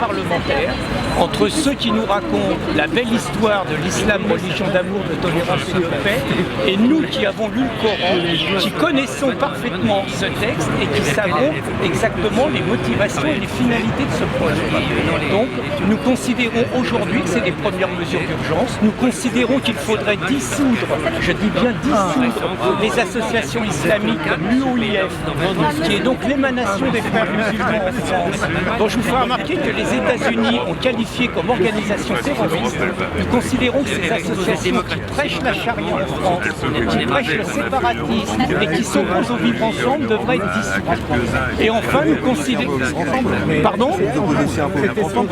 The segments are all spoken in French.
parlementaire entre ceux qui nous racontent la belle histoire de l'islam, religion d'amour, de tolérance et de paix, et nous qui avons lu le Coran, qui connaissons parfaitement ce texte et qui savons exactement les motivations et les finalités de ce projet. Donc, nous considérons aujourd'hui que c'est des premières mesures d'urgence. Nous considérons qu'il faudrait dissoudre, je dis bien dissoudre, les associations islamiques comme l'UOIF, qui est donc l'émanation des frères musulmans en France, dont je vous ferai remarquer que les États-Unis ont qualifié comme organisation terroriste. Nous considérons que ces associations qui prêchent la charia en France, qui prêchent le séparatisme et qui s'opposent au vivre ensemble devraient être dissoutes. Et enfin, nous considérons... Pardon ?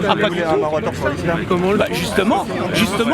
Ah, pas du tout. Bah, justement,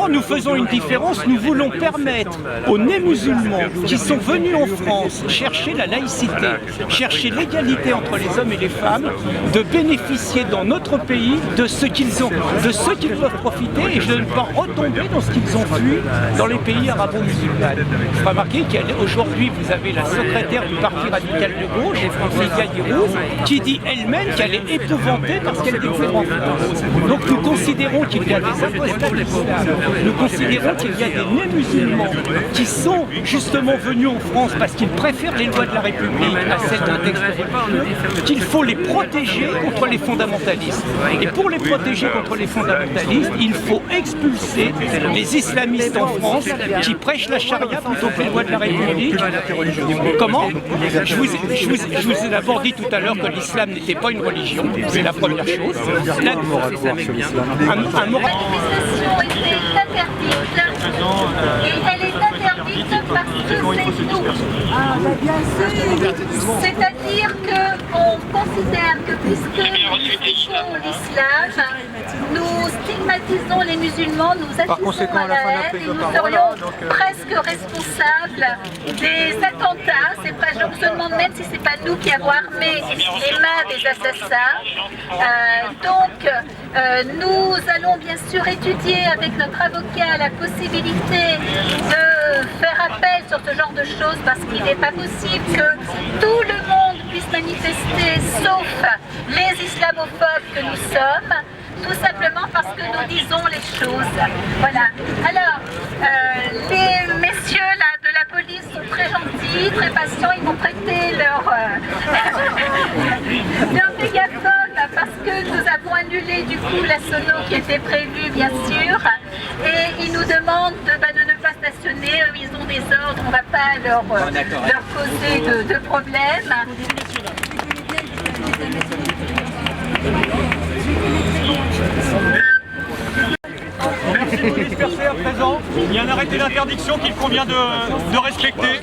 nous faisons une différence. Nous voulons permettre aux non-musulmans qui sont venus en France chercher la laïcité, chercher l'égalité entre les hommes et les femmes, de bénéficier dans notre pays de ce qu'ils ont, de ce qu'ils peuvent profiter et de ne pas retomber dans ce qu'ils ont fui dans les pays arabo-musulmans. Il faut remarquer qu'aujourd'hui, vous avez la secrétaire du Parti radical de gauche, Lydia Guirouz, qui dit elle-même qu'elle est épouvantée parce qu'elle découvre en France. Donc nous considérons qu'il y a des apostats de l'islam, nous considérons qu'il y a des non-musulmans qui sont justement venus en France parce qu'ils préfèrent les lois de la République à celles d'un texte religieux, qu'il faut les protéger contre les fondamentalistes. Et pour les protéger contre les fondamentalistes, il faut expulser les islamistes en France qui prêchent la charia plutôt que les lois de la République. Comment ? Je vous ai d'abord dit tout à l'heure que l'islam n'était pas une religion, c'est la première chose. La manifestation était interdite et elle est interdite parce que c'est nous. C'est-à-dire qu'on considère que puisque nous critiquons l'islam, nous stigmatisons les musulmans, nous assistons à la haine et nous serions presque responsables des attentats. C'est pas, je me demande même si c'est pas nous qui avons armé les mains des assassins. Nous allons bien sûr étudier avec notre avocat la possibilité de faire appel sur ce genre de choses parce qu'il n'est pas possible que tout le monde puisse manifester sauf les islamophobes que nous sommes, tout simplement parce que nous disons les choses. Voilà. Alors, les messieurs là, de la police sont très gentils, très patients, ils m'ont prêté leur mégaphone parce que nous avons annulé du coup la sono qui était prévue bien sûr et ils nous demandent de ne pas stationner, ils ont des ordres, on ne va pas leur causer de problèmes. Dispersés à présent, il y a un arrêté d'interdiction qu'il convient de respecter.